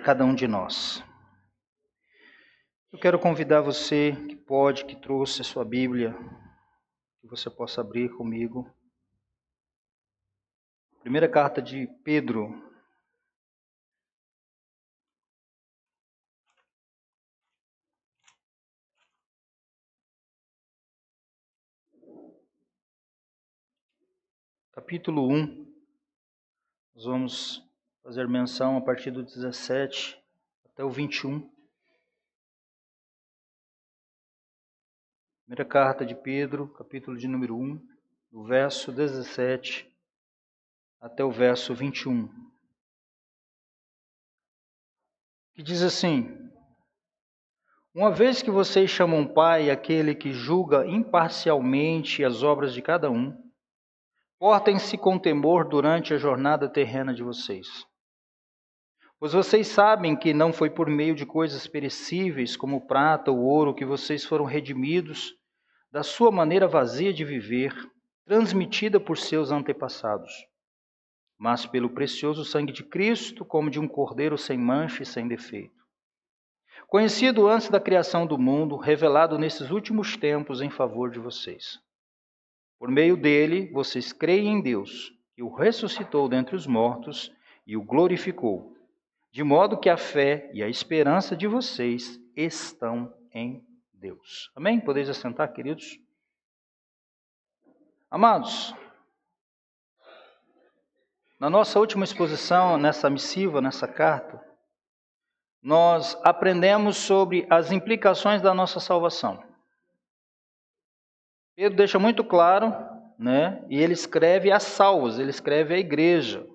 cada um de nós. Eu quero convidar você que pode, que trouxe a sua Bíblia, que você possa abrir comigo. Primeira carta de Pedro. Capítulo 1. Nós vamos fazer menção a partir do 17 até o 21. Primeira carta de Pedro, capítulo de número 1, do verso 17 até o verso 21. Que diz assim: uma vez que vocês chamam Pai aquele que julga imparcialmente as obras de cada um, portem-se com temor durante a jornada terrena de vocês. Pois vocês sabem que não foi por meio de coisas perecíveis, como prata ou ouro, que vocês foram redimidos da sua maneira vazia de viver, transmitida por seus antepassados, mas pelo precioso sangue de Cristo, como de um cordeiro sem mancha e sem defeito, conhecido antes da criação do mundo, revelado nesses últimos tempos em favor de vocês. Por meio dele, vocês creem em Deus, que o ressuscitou dentre os mortos e o glorificou, de modo que a fé e a esperança de vocês estão em Deus. Amém? Podeis assentar, queridos? Amados, na nossa última exposição, nessa missiva, nessa carta, nós aprendemos sobre as implicações da nossa salvação. Pedro deixa muito claro, né? E ele escreve a salvos, ele escreve a igreja.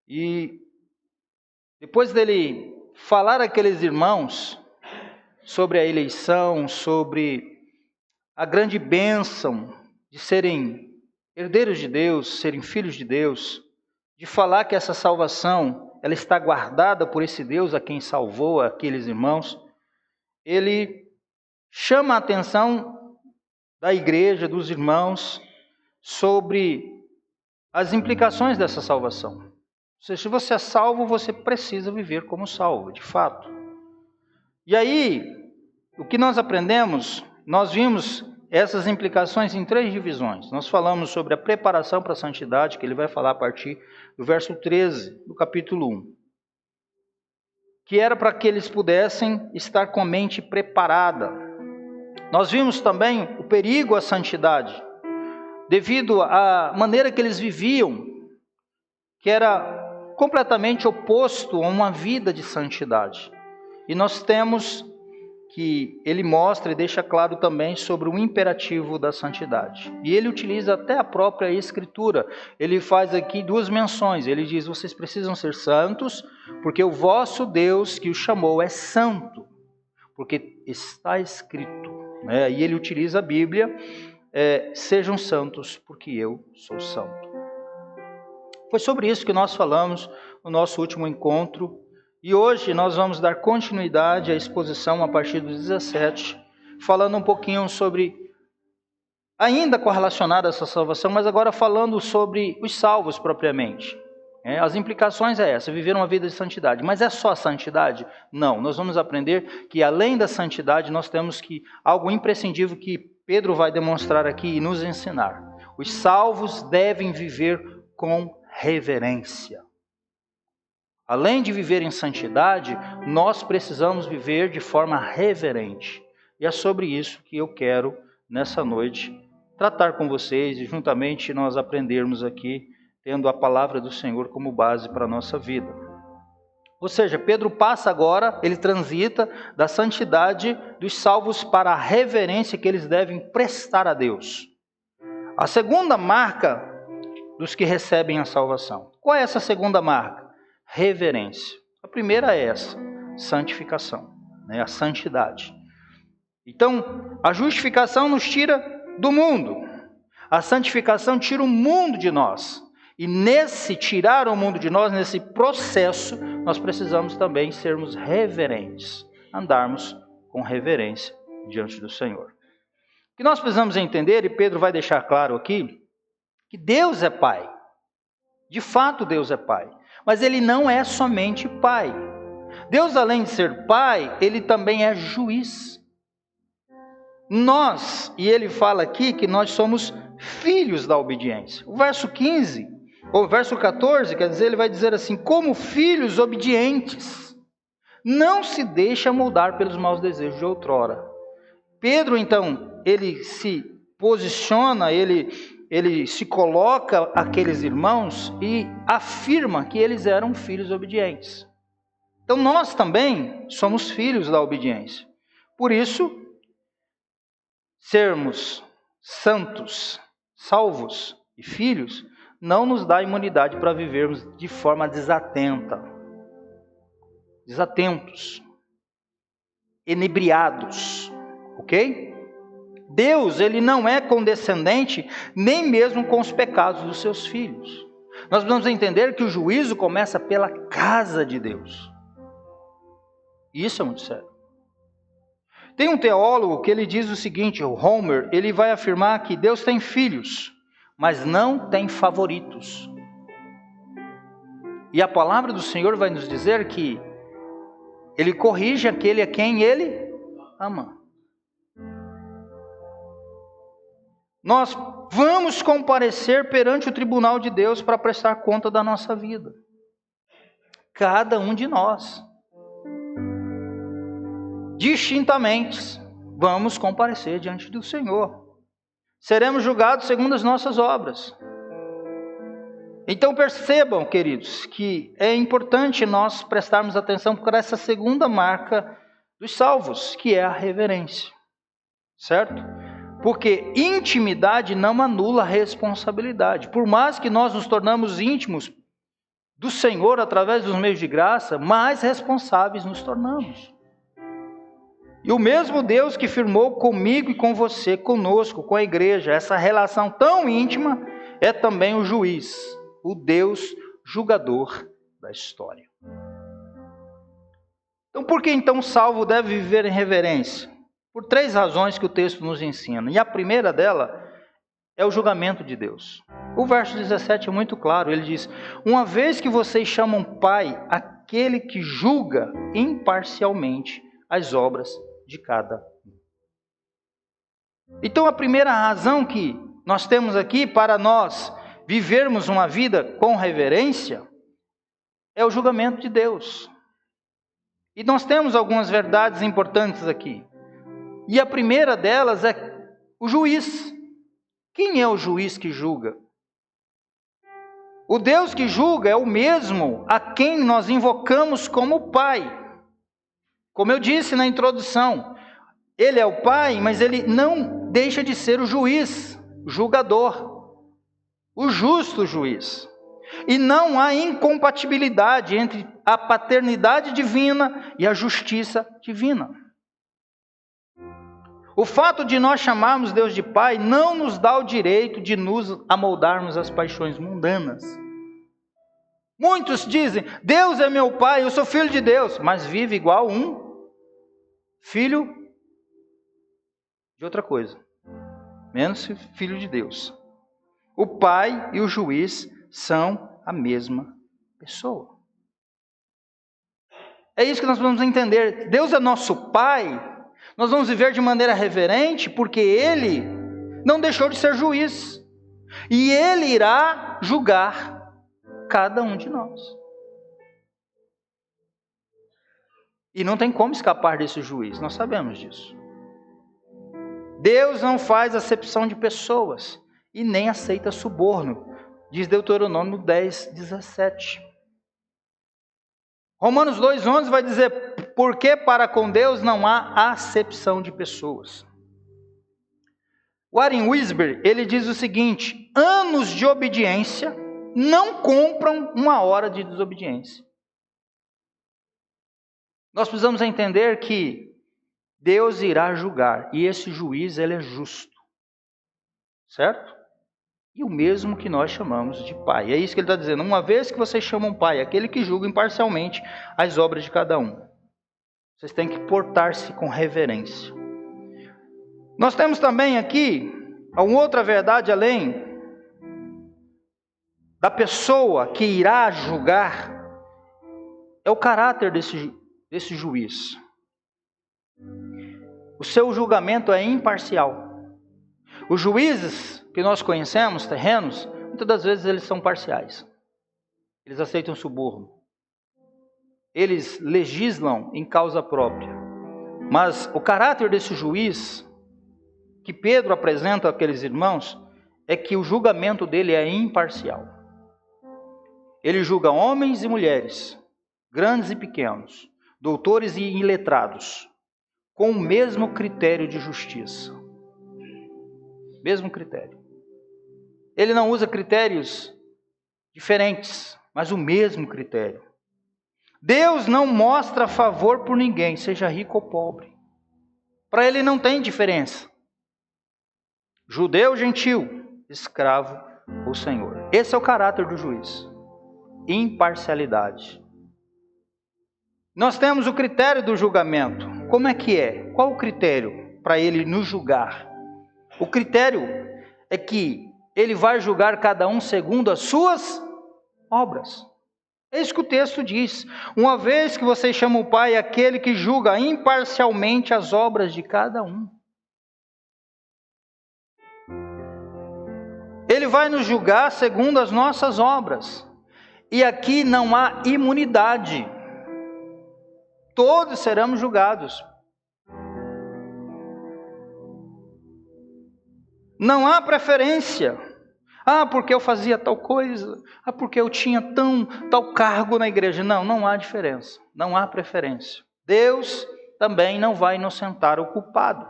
E depois dele falar àqueles irmãos sobre a eleição, sobre a grande bênção de serem herdeiros de Deus, serem filhos de Deus, de falar que essa salvação ela está guardada por esse Deus a quem salvou aqueles irmãos, ele chama a atenção da igreja, dos irmãos, sobre as implicações dessa salvação. Ou seja, se você é salvo, você precisa viver como salvo, de fato. E aí, o que nós aprendemos, nós vimos essas implicações em 3 divisões. Nós falamos sobre a preparação para a santidade, que ele vai falar a partir do verso 13 do capítulo 1. Que era para que eles pudessem estar com a mente preparada. Nós vimos também o perigo à santidade, devido à maneira que eles viviam, que era completamente oposto a uma vida de santidade. E nós temos que ele mostra e deixa claro também sobre o imperativo da santidade. E ele utiliza até a própria Escritura. Ele faz aqui 2 menções. Ele diz, vocês precisam ser santos, porque o vosso Deus que os chamou é santo. Porque está escrito. Né? E ele utiliza a Bíblia, sejam santos, porque eu sou santo. Foi sobre isso que nós falamos no nosso último encontro. E hoje nós vamos dar continuidade à exposição a partir do 17, falando um pouquinho sobre, ainda correlacionado a essa salvação, mas agora falando sobre os salvos propriamente. As implicações é essa, viver uma vida de santidade. Mas é só a santidade? Não, nós vamos aprender que além da santidade nós temos que algo imprescindível que Pedro vai demonstrar aqui e nos ensinar. Os salvos devem viver com reverência. Além de viver em santidade, nós precisamos viver de forma reverente. E é sobre isso que eu quero, nessa noite, tratar com vocês e juntamente nós aprendermos aqui, tendo a palavra do Senhor como base para a nossa vida. Ou seja, Pedro passa agora, ele transita da santidade dos salvos para a reverência que eles devem prestar a Deus. A segunda marca dos que recebem a salvação. Qual é essa segunda marca? Reverência. A primeira é essa, santificação, a santidade. Então, a justificação nos tira do mundo. A santificação tira o mundo de nós. E nesse tirar o mundo de nós, nesse processo, nós precisamos também sermos reverentes. Andarmos com reverência diante do Senhor. O que nós precisamos entender, e Pedro vai deixar claro aqui, que Deus é Pai. De fato, Deus é Pai. Mas Ele não é somente Pai. Deus, além de ser Pai, Ele também é juiz. E Ele fala aqui que nós somos filhos da obediência. O verso 15, ou verso 14, quer dizer, ele vai dizer assim: como filhos obedientes, não se deixa moldar pelos maus desejos de outrora. Pedro, então, ele se posiciona, ele se coloca àqueles irmãos e afirma que eles eram filhos obedientes. Então nós também somos filhos da obediência. Por isso, sermos santos, salvos e filhos, não nos dá imunidade para vivermos de forma desatentos, enebriados, ok? Deus, Ele não é condescendente nem mesmo com os pecados dos seus filhos. Nós precisamos entender que o juízo começa pela casa de Deus. E isso é muito sério. Tem um teólogo que ele diz o seguinte, o Homer, ele vai afirmar que Deus tem filhos, mas não tem favoritos. E a palavra do Senhor vai nos dizer que Ele corrige aquele a quem Ele ama. Nós vamos comparecer perante o tribunal de Deus para prestar conta da nossa vida. Cada um de nós. Distintamente, vamos comparecer diante do Senhor. Seremos julgados segundo as nossas obras. Então percebam, queridos, que é importante nós prestarmos atenção para essa segunda marca dos salvos, que é a reverência. Certo? Porque intimidade não anula a responsabilidade. Por mais que nós nos tornamos íntimos do Senhor através dos meios de graça, mais responsáveis nos tornamos. E o mesmo Deus que firmou comigo e com você, conosco, com a igreja, essa relação tão íntima, é também o juiz, o Deus julgador da história. Então, por que então o salvo deve viver em reverência? Por 3 razões que o texto nos ensina. E a primeira dela é o julgamento de Deus. O verso 17 é muito claro, ele diz: uma vez que vocês chamam Pai aquele que julga imparcialmente as obras de cada um. Então a primeira razão que nós temos aqui para nós vivermos uma vida com reverência é o julgamento de Deus. E nós temos algumas verdades importantes aqui. E a primeira delas é o juiz. Quem é o juiz que julga? O Deus que julga é o mesmo a quem nós invocamos como Pai. Como eu disse na introdução, Ele é o Pai, mas Ele não deixa de ser o juiz, o julgador, o justo juiz. E não há incompatibilidade entre a paternidade divina e a justiça divina. O fato de nós chamarmos Deus de Pai não nos dá o direito de nos amoldarmos às paixões mundanas. Muitos dizem, Deus é meu Pai, eu sou filho de Deus, mas vive igual um filho de outra coisa, menos filho de Deus. O Pai e o juiz são a mesma pessoa. É isso que nós vamos entender. Deus é nosso Pai. Nós vamos viver de maneira reverente, porque Ele não deixou de ser juiz. E Ele irá julgar cada um de nós. E não tem como escapar desse juiz, nós sabemos disso. Deus não faz acepção de pessoas e nem aceita suborno, diz Deuteronômio 10:17. Romanos 2:11 vai dizer, porque para com Deus não há acepção de pessoas. Warren Wiersbe, ele diz o seguinte, anos de obediência não compram 1 hora de desobediência. Nós precisamos entender que Deus irá julgar, e esse juiz ele é justo, certo? E o mesmo que nós chamamos de Pai. É isso que ele está dizendo, uma vez que vocês chamam Pai, aquele que julga imparcialmente as obras de cada um. Vocês têm que portar-se com reverência. Nós temos também aqui uma outra verdade além da pessoa que irá julgar, é o caráter desse juiz. O seu julgamento é imparcial. Os juízes que nós conhecemos, terrenos, muitas das vezes eles são parciais. Eles aceitam suborno. Eles legislam em causa própria. Mas o caráter desse juiz, que Pedro apresenta àqueles irmãos, é que o julgamento dele é imparcial. Ele julga homens e mulheres, grandes e pequenos, doutores e iletrados, com o mesmo critério de justiça. Mesmo critério. Ele não usa critérios diferentes, mas o mesmo critério. Deus não mostra favor por ninguém, seja rico ou pobre. Para ele não tem diferença. Judeu, gentil, escravo ou senhor. Esse é o caráter do juiz. Imparcialidade. Nós temos o critério do julgamento. Como é que é? Qual o critério para ele nos julgar? O critério é que ele vai julgar cada um segundo as suas obras. É isso que o texto diz. Uma vez que vocês chamam o Pai aquele que julga imparcialmente as obras de cada um. Ele vai nos julgar segundo as nossas obras. E aqui não há imunidade. Todos seremos julgados. Não há preferência. Ah, porque eu fazia tal coisa. Ah, porque eu tinha tal cargo na igreja. Não, não há diferença. Não há preferência. Deus também não vai inocentar o culpado.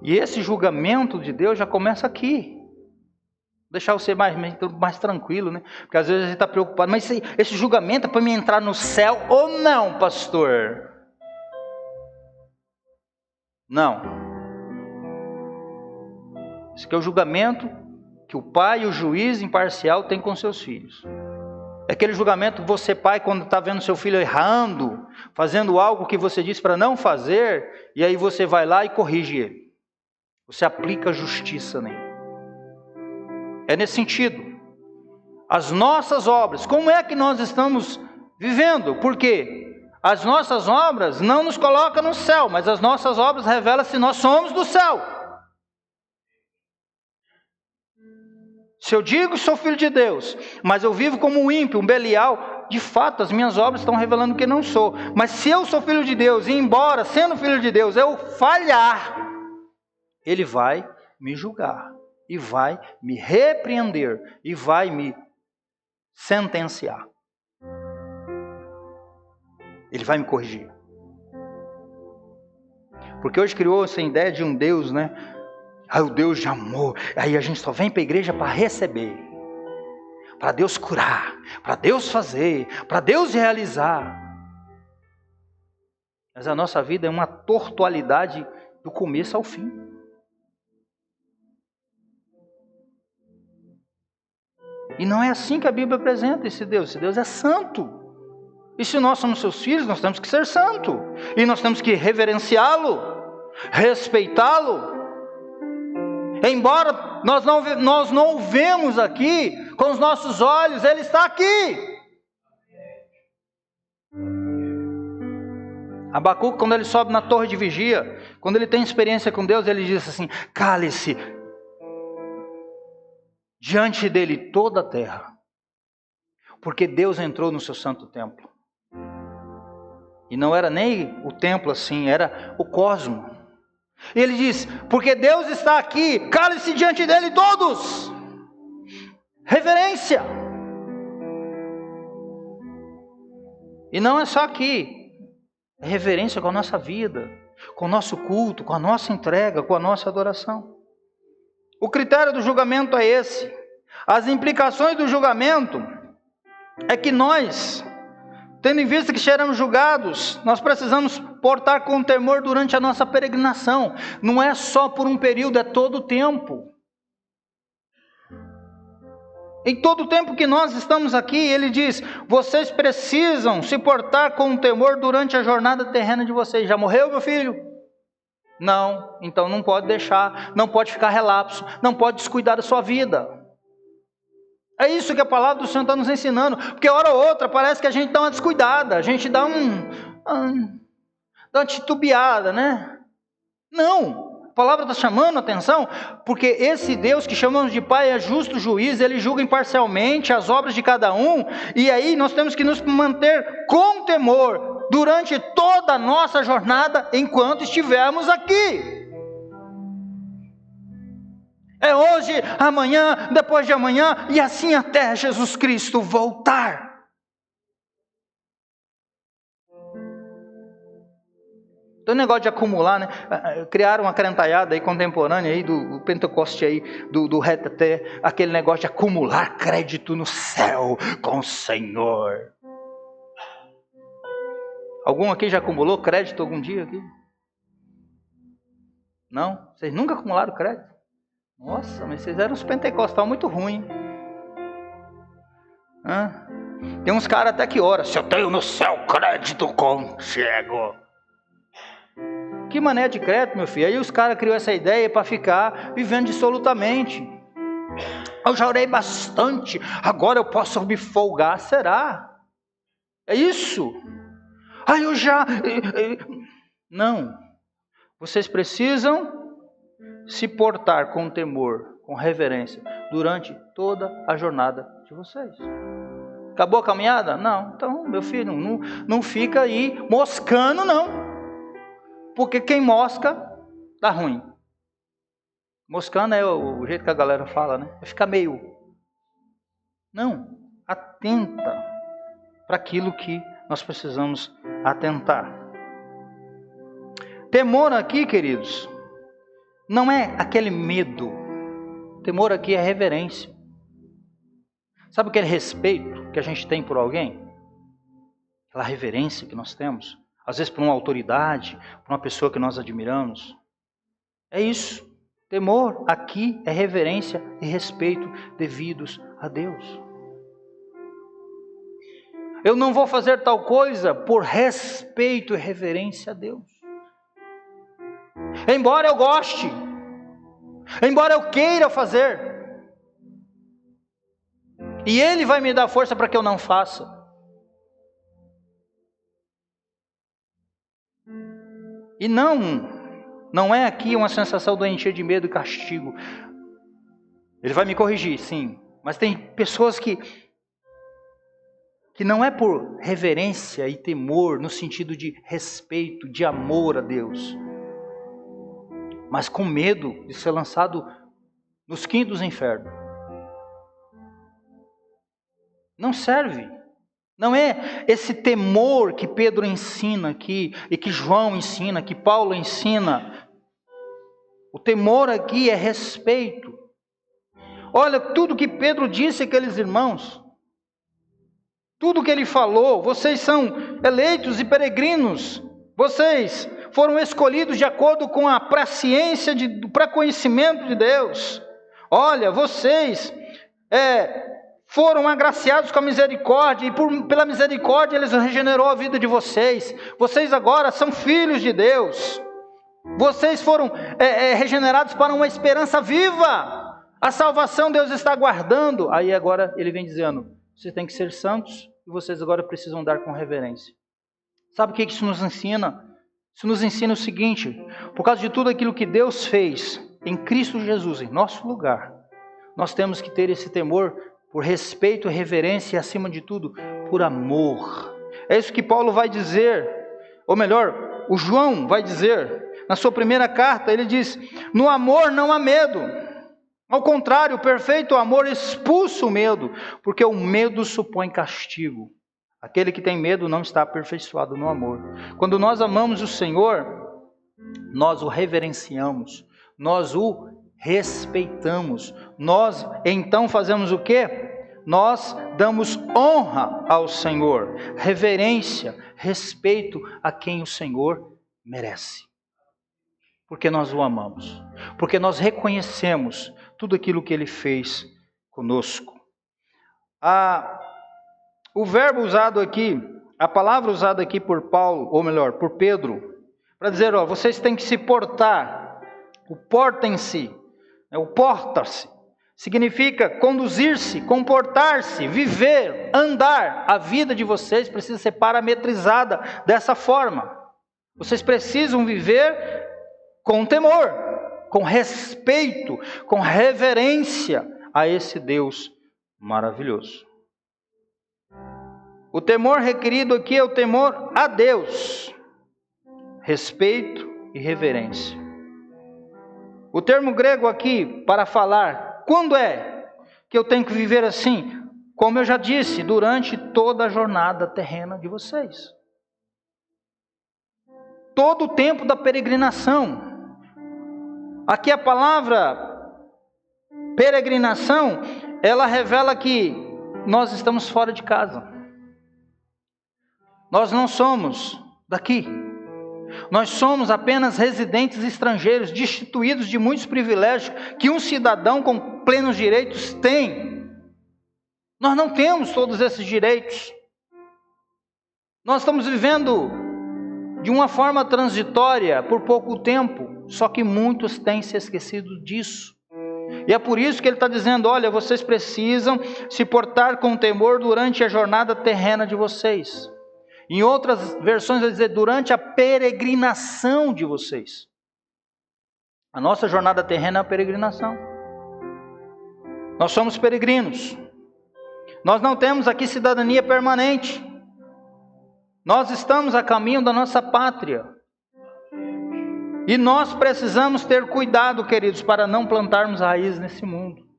E esse julgamento de Deus já começa aqui. Deixar você mais tranquilo, né? Porque às vezes a gente está preocupado. Mas esse julgamento é para me entrar no céu ou não, pastor? Não. Esse aqui é o julgamento que o pai, o juiz imparcial, tem com seus filhos. É aquele julgamento que você, pai, quando está vendo seu filho errando, fazendo algo que você disse para não fazer, e aí você vai lá e corrige ele. Você aplica a justiça nele. É nesse sentido. As nossas obras, como é que nós estamos vivendo? Porque as nossas obras não nos colocam no céu, mas as nossas obras revelam se nós somos do céu. Se eu digo sou filho de Deus, mas eu vivo como um ímpio, um Belial, de fato as minhas obras estão revelando que não sou. Mas se eu sou filho de Deus, e embora sendo filho de Deus eu falhar, Ele vai me julgar. E vai me repreender. E vai me sentenciar. Ele vai me corrigir. Porque hoje criou essa ideia de um Deus, né? Ah, o Deus de amor. Aí a gente só vem para a igreja para receber. Para Deus curar. Para Deus fazer. Para Deus realizar. Mas a nossa vida é uma tortualidade do começo ao fim. E não é assim que a Bíblia apresenta esse Deus. Esse Deus é santo. E se nós somos seus filhos, nós temos que ser santo. E nós temos que reverenciá-lo, respeitá-lo. Embora nós não o vemos aqui com os nossos olhos, Ele está aqui. Abacuque, quando ele sobe na torre de vigia, quando ele tem experiência com Deus, ele diz assim: cale-se diante dele toda a terra, porque Deus entrou no seu santo templo. E não era nem o templo assim, era o cosmo. E ele diz: porque Deus está aqui, cale-se diante dele todos. Reverência. E não é só aqui, é reverência com a nossa vida, com o nosso culto, com a nossa entrega, com a nossa adoração. O critério do julgamento é esse. As implicações do julgamento é que nós, tendo em vista que seremos julgados, nós precisamos portar com temor durante a nossa peregrinação. Não é só por um período, é todo o tempo. Em todo o tempo que nós estamos aqui, ele diz: vocês precisam se portar com temor durante a jornada terrena de vocês. Já morreu, meu filho? Não, então não pode deixar, não pode ficar relapso, não pode descuidar da sua vida. É isso que a palavra do Senhor está nos ensinando. Porque hora ou outra parece que a gente dá uma descuidada, a gente dá uma titubeada, né? Não, a palavra está chamando a atenção, porque esse Deus que chamamos de Pai é justo juiz, Ele julga imparcialmente as obras de cada um, e aí nós temos que nos manter com temor durante toda a nossa jornada, enquanto estivermos aqui. É hoje, amanhã, depois de amanhã, e assim até Jesus Cristo voltar. Então o negócio de acumular, né? Criaram uma crentaiada aí contemporânea aí do Pentecoste aí, do reteté, aquele negócio de acumular crédito no céu com o Senhor. Algum aqui já acumulou crédito algum dia aqui? Não? Vocês nunca acumularam crédito? Nossa, mas vocês eram uns pentecostais muito ruins. Tem uns caras até que oram, se eu tenho no céu crédito contigo. Que mané de crédito, meu filho? Aí os caras criou essa ideia para ficar vivendo dissolutamente. Eu já orei bastante, agora eu posso me folgar, será? É isso? Aí eu já... Não. Vocês precisam se portar com temor, com reverência, durante toda a jornada de vocês. Acabou a caminhada? Não. Então, meu filho, não fica aí moscando, não. Porque quem mosca, dá ruim. Moscando é o jeito que a galera fala, né? É ficar meio... Não. Atenta para aquilo que nós precisamos atentar. Temor aqui, queridos, não é aquele medo. Temor aqui é reverência. Sabe aquele respeito que a gente tem por alguém? Aquela reverência que nós temos. Às vezes por uma autoridade, por uma pessoa que nós admiramos. É isso. Temor aqui é reverência e respeito devidos a Deus. Eu não vou fazer tal coisa por respeito e reverência a Deus. Embora eu goste, embora eu queira fazer, e Ele vai me dar força para que eu não faça. E não é aqui uma sensação doentia de medo e castigo. Ele vai me corrigir, sim, mas tem pessoas que não é por reverência e temor, no sentido de respeito, de amor a Deus, mas com medo de ser lançado nos quintos dos infernos. Não serve. Não é esse temor que Pedro ensina aqui, e que João ensina, que Paulo ensina. O temor aqui é respeito. Olha, tudo que Pedro disse àqueles irmãos, tudo que ele falou, vocês são eleitos e peregrinos, vocês foram escolhidos de acordo com a presciência do pré-conhecimento de Deus. Olha, vocês foram agraciados com a misericórdia, e pela misericórdia Ele regenerou a vida de vocês. Vocês agora são filhos de Deus. Vocês foram regenerados para uma esperança viva. A salvação Deus está guardando. Aí agora Ele vem dizendo, vocês têm que ser santos, e vocês agora precisam dar com reverência. Sabe o que isso nos ensina? Isso nos ensina o seguinte: por causa de tudo aquilo que Deus fez em Cristo Jesus, em nosso lugar, nós temos que ter esse temor por respeito e reverência, e acima de tudo, por amor. É isso que Paulo vai dizer, ou melhor, o João vai dizer, na sua primeira carta, ele diz, no amor não há medo. Ao contrário, o perfeito amor expulsa o medo, porque o medo supõe castigo. Aquele que tem medo não está aperfeiçoado no amor. Quando nós amamos o Senhor, nós o reverenciamos, nós o respeitamos. Nós então fazemos o quê? Nós damos honra ao Senhor, reverência, respeito a quem o Senhor merece. Porque nós o amamos, porque nós reconhecemos tudo aquilo que Ele fez conosco. O verbo usado aqui, a palavra usada aqui por Paulo, ou melhor, por Pedro, para dizer, vocês têm que se portar, o portem-se, o porta-se, significa conduzir-se, comportar-se, viver, andar. A vida de vocês precisa ser parametrizada dessa forma. Vocês precisam viver com temor, com respeito, com reverência a esse Deus maravilhoso. O temor requerido aqui é o temor a Deus, respeito e reverência. O termo grego aqui para falar, quando é que eu tenho que viver assim? Como eu já disse, durante toda a jornada terrena de vocês. Todo o tempo da peregrinação. Aqui a palavra peregrinação, ela revela que nós estamos fora de casa. Nós não somos daqui. Nós somos apenas residentes estrangeiros, destituídos de muitos privilégios que um cidadão com plenos direitos tem. Nós não temos todos esses direitos. Nós estamos vivendo de uma forma transitória por pouco tempo, só que muitos têm se esquecido disso. E é por isso que ele está dizendo, olha, vocês precisam se portar com temor durante a jornada terrena de vocês. Em outras versões vai dizer, durante a peregrinação de vocês. A nossa jornada terrena é a peregrinação. Nós somos peregrinos. Nós não temos aqui cidadania permanente. Nós estamos a caminho da nossa pátria. E nós precisamos ter cuidado, queridos, para não plantarmos raízes nesse mundo.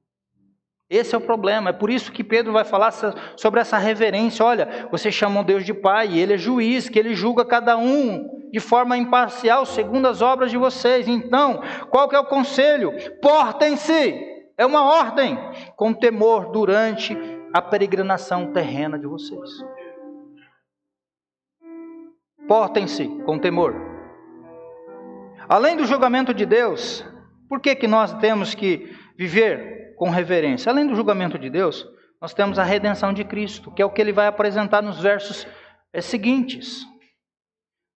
Esse é o problema. É por isso que Pedro vai falar sobre essa reverência. Olha, vocês chamam Deus de Pai, e Ele é juiz, que Ele julga cada um de forma imparcial, segundo as obras de vocês. Então, qual que é o conselho? Portem-se, é uma ordem, com temor durante a peregrinação terrena de vocês. Portem-se com temor. Além do julgamento de Deus, por que nós temos que viver com reverência? Além do julgamento de Deus, nós temos a redenção de Cristo, que é o que ele vai apresentar nos versos seguintes.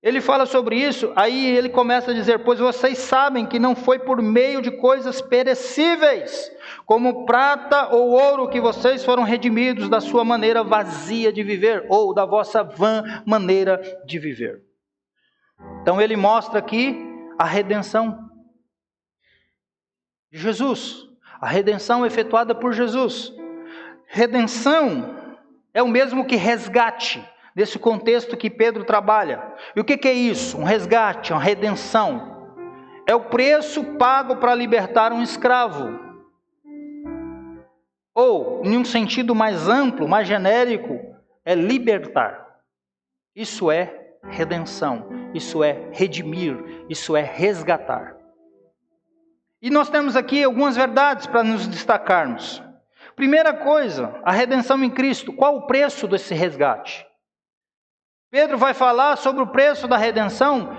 Ele fala sobre isso, aí ele começa a dizer, pois vocês sabem que não foi por meio de coisas perecíveis, como prata ou ouro, que vocês foram redimidos da sua maneira vazia de viver, ou da vossa vã maneira de viver. Então ele mostra aqui a redenção de Jesus. A redenção efetuada por Jesus. Redenção é o mesmo que resgate, nesse contexto que Pedro trabalha. E o que é isso? Um resgate, uma redenção. É o preço pago para libertar um escravo. Ou, em um sentido mais amplo, mais genérico, é libertar. Isso é redenção, isso é redimir, isso é resgatar. E nós temos aqui algumas verdades para nos destacarmos. Primeira coisa, a redenção em Cristo. Qual o preço desse resgate? Pedro vai falar sobre o preço da redenção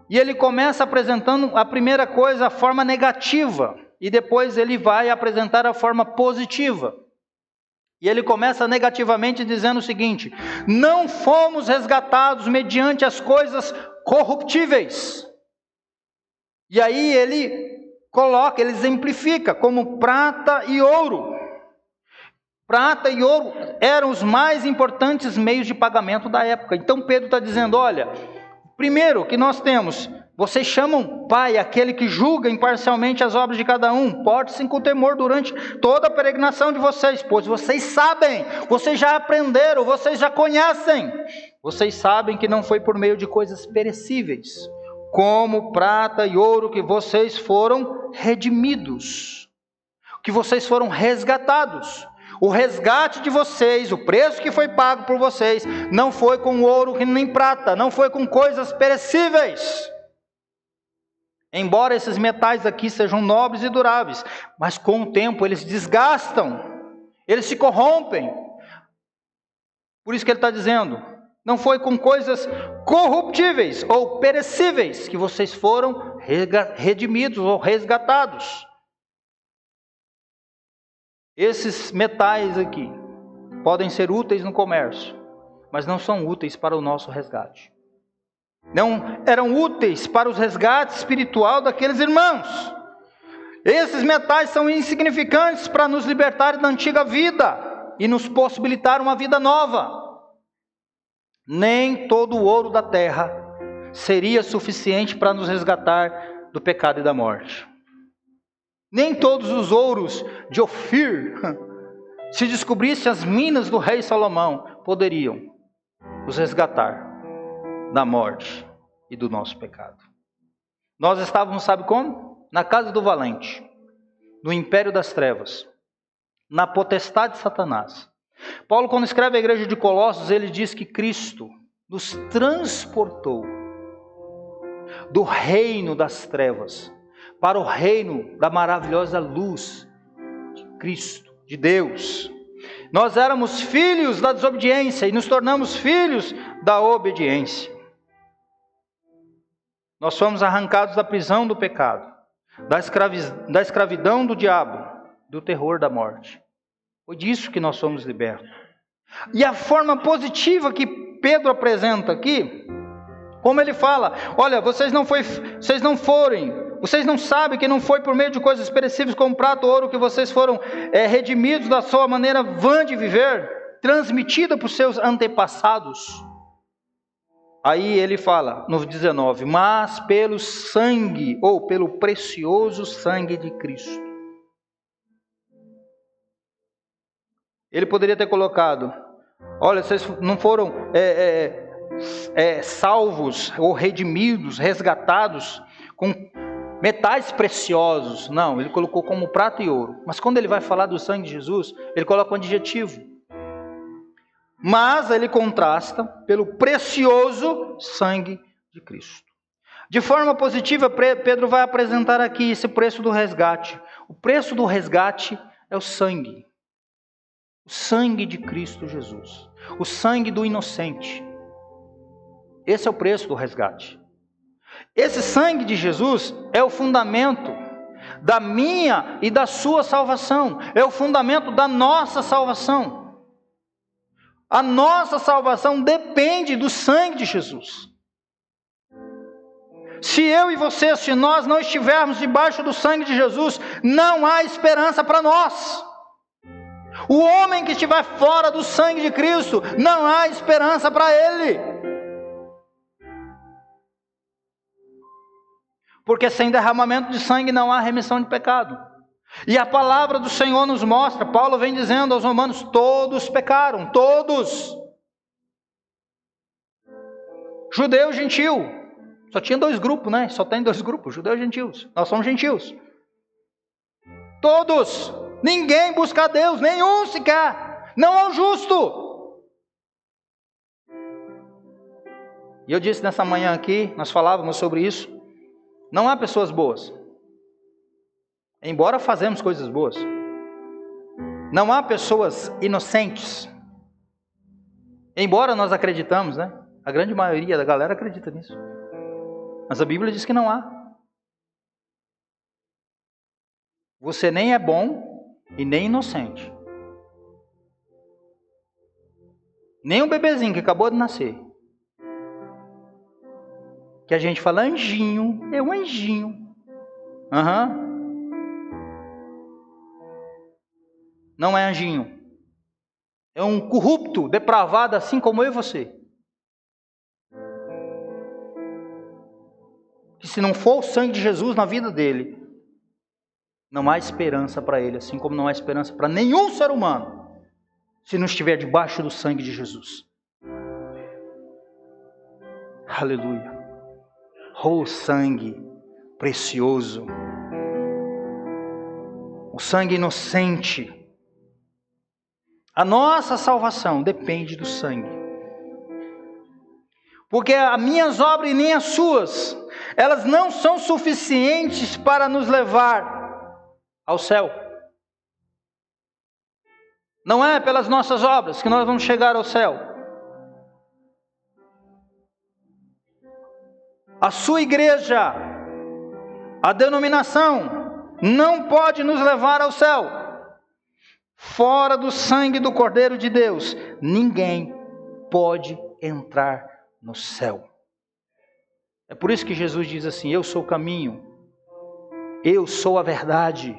e ele começa apresentando a primeira coisa, a forma negativa, e depois ele vai apresentar a forma positiva. E ele começa negativamente dizendo o seguinte: não fomos resgatados mediante as coisas corruptíveis. E aí ele coloca, ele exemplifica como prata e ouro. Prata e ouro eram os mais importantes meios de pagamento da época. Então Pedro está dizendo, olha, primeiro que nós temos, vocês chamam Pai aquele que julga imparcialmente as obras de cada um. Portem-se com temor durante toda a peregrinação de vocês, pois vocês sabem, vocês já aprenderam, vocês já conhecem. Vocês sabem que não foi por meio de coisas perecíveis, como prata e ouro, que vocês foram redimidos, que vocês foram resgatados. O resgate de vocês, o preço que foi pago por vocês, não foi com ouro nem prata, não foi com coisas perecíveis. Embora esses metais aqui sejam nobres e duráveis, mas com o tempo eles desgastam, eles se corrompem. Por isso que ele está dizendo, não foi com coisas corruptíveis ou perecíveis que vocês foram redimidos ou resgatados. Esses metais aqui podem ser úteis no comércio, mas não são úteis para o nosso resgate. Não eram úteis para o resgate espiritual daqueles irmãos. Esses metais são insignificantes para nos libertar da antiga vida e nos possibilitar uma vida nova. Nem todo o ouro da terra seria suficiente para nos resgatar do pecado e da morte. Nem todos os ouros de Ofir, se descobrisse as minas do rei Salomão, poderiam nos resgatar da morte e do nosso pecado. Nós estávamos, sabe como? Na casa do valente, no império das trevas, na potestade de Satanás. Paulo, quando escreve à igreja de Colossos, ele diz que Cristo nos transportou do reino das trevas para o reino da maravilhosa luz de Cristo, de Deus. Nós éramos filhos da desobediência e nos tornamos filhos da obediência. Nós fomos arrancados da prisão do pecado, da escravidão do diabo, do terror da morte. Foi disso que nós somos libertos. E a forma positiva que Pedro apresenta aqui, como ele fala, olha, vocês não sabem que não foi por meio de coisas perecíveis como prata ou ouro que vocês foram redimidos da sua maneira vã de viver, transmitida por seus antepassados. Aí ele fala no 19, mas pelo sangue, ou pelo precioso sangue de Cristo. Ele poderia ter colocado, olha, vocês não foram salvos ou redimidos, resgatados com metais preciosos. Não, ele colocou como prata e ouro. Mas quando ele vai falar do sangue de Jesus, ele coloca um adjetivo. Mas ele contrasta pelo precioso sangue de Cristo. De forma positiva, Pedro vai apresentar aqui esse preço do resgate. O preço do resgate é o sangue. O sangue de Cristo Jesus. O sangue do inocente. Esse é o preço do resgate. Esse sangue de Jesus é o fundamento da minha e da sua salvação. É o fundamento da nossa salvação. A nossa salvação depende do sangue de Jesus. Se eu e você, se nós não estivermos debaixo do sangue de Jesus, não há esperança para nós. O homem que estiver fora do sangue de Cristo, não há esperança para ele. Porque sem derramamento de sangue não há remissão de pecado. E a palavra do Senhor nos mostra, Paulo vem dizendo aos romanos, todos pecaram, todos. Judeu e gentil. Só tinha dois grupos, né? Só tem dois grupos, judeus e gentios. Nós somos gentios. Todos. Ninguém busca a Deus, nenhum sequer. Não é o justo. E eu disse nessa manhã aqui, nós falávamos sobre isso. Não há pessoas boas. Embora fazemos coisas boas. Não há pessoas inocentes. Embora nós acreditamos, né? A grande maioria da galera acredita nisso. Mas a Bíblia diz que não há. Você nem é bom e nem inocente. Nem um bebezinho que acabou de nascer. Que a gente fala anjinho, é um anjinho. Não é anjinho. É um corrupto, depravado, assim como eu e você. Que se não for o sangue de Jesus na vida dele, não há esperança para ele, assim como não há esperança para nenhum ser humano, se não estiver debaixo do sangue de Jesus. Aleluia. Oh, sangue precioso. O sangue inocente. A nossa salvação depende do sangue. Porque as minhas obras e nem as suas, elas não são suficientes para nos levar ao céu. Não é pelas nossas obras que nós vamos chegar ao céu. A sua igreja, a denominação, não pode nos levar ao céu. Fora do sangue do Cordeiro de Deus, ninguém pode entrar no céu. É por isso que Jesus diz assim, eu sou o caminho, Eu sou a verdade,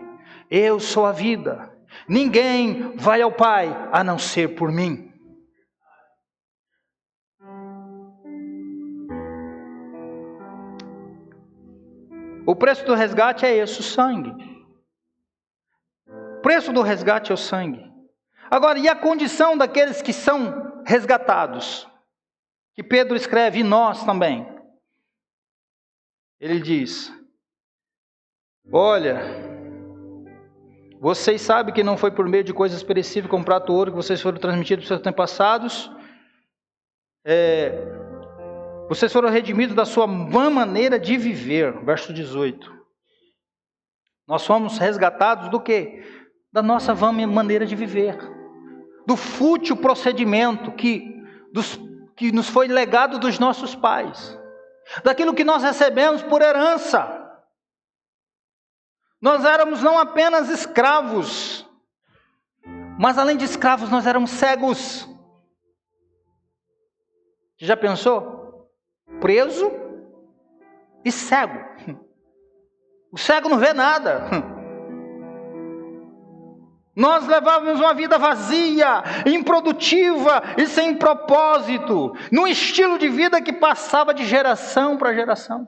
eu sou a vida. Ninguém vai ao Pai a não ser por mim. O preço do resgate é esse, o sangue. O preço do resgate é o sangue. Agora, e a condição daqueles que são resgatados? Que Pedro escreve, e nós também. Ele diz: olha, vocês sabem que não foi por meio de coisas perecíveis como prata ou ouro que vocês foram transmitidos para os seus antepassados. Vocês foram redimidos da sua vã maneira de viver. Verso 18. Nós fomos resgatados do quê? Da nossa vã maneira de viver. Do fútil procedimento que nos foi legado dos nossos pais. Daquilo que nós recebemos por herança. Nós éramos não apenas escravos, mas além de escravos nós éramos cegos. Você já pensou? Preso e cego. O cego não vê nada. Nós levávamos uma vida vazia, improdutiva e sem propósito, num estilo de vida que passava de geração para geração.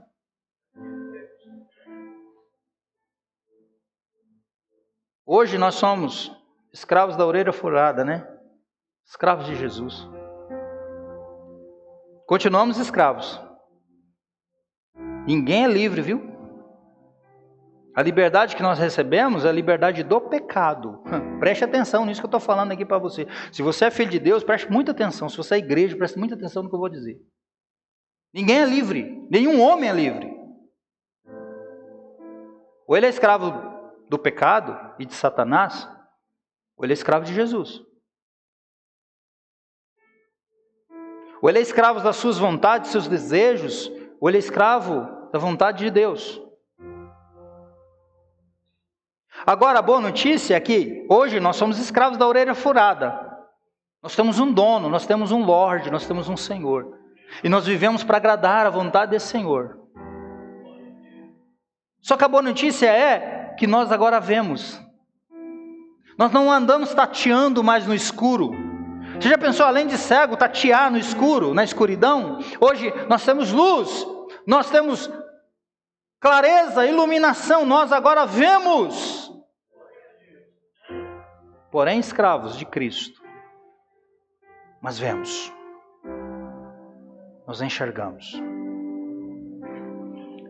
Hoje nós somos escravos da orelha furada, né? Escravos de Jesus. Continuamos escravos. Ninguém é livre, viu? A liberdade que nós recebemos é a liberdade do pecado. Preste atenção nisso que eu estou falando aqui para você. Se você é filho de Deus, preste muita atenção. Se você é igreja, preste muita atenção no que eu vou dizer. Ninguém é livre. Nenhum homem é livre. Ou ele é escravo do pecado e de Satanás, ou ele é escravo de Jesus. Ou ele é escravo das suas vontades, seus desejos, ou ele é escravo da vontade de Deus. Agora, a boa notícia é que hoje nós somos escravos da orelha furada. Nós temos um dono, nós temos um Lorde, nós temos um Senhor. E nós vivemos para agradar a vontade desse Senhor. Só que a boa notícia é que nós agora vemos. Nós não andamos tateando mais no escuro. Você já pensou, além de cego, tatear no escuro, na escuridão? Hoje nós temos luz, nós temos clareza, iluminação, nós agora vemos. Porém, escravos de Cristo, mas vemos, nós enxergamos.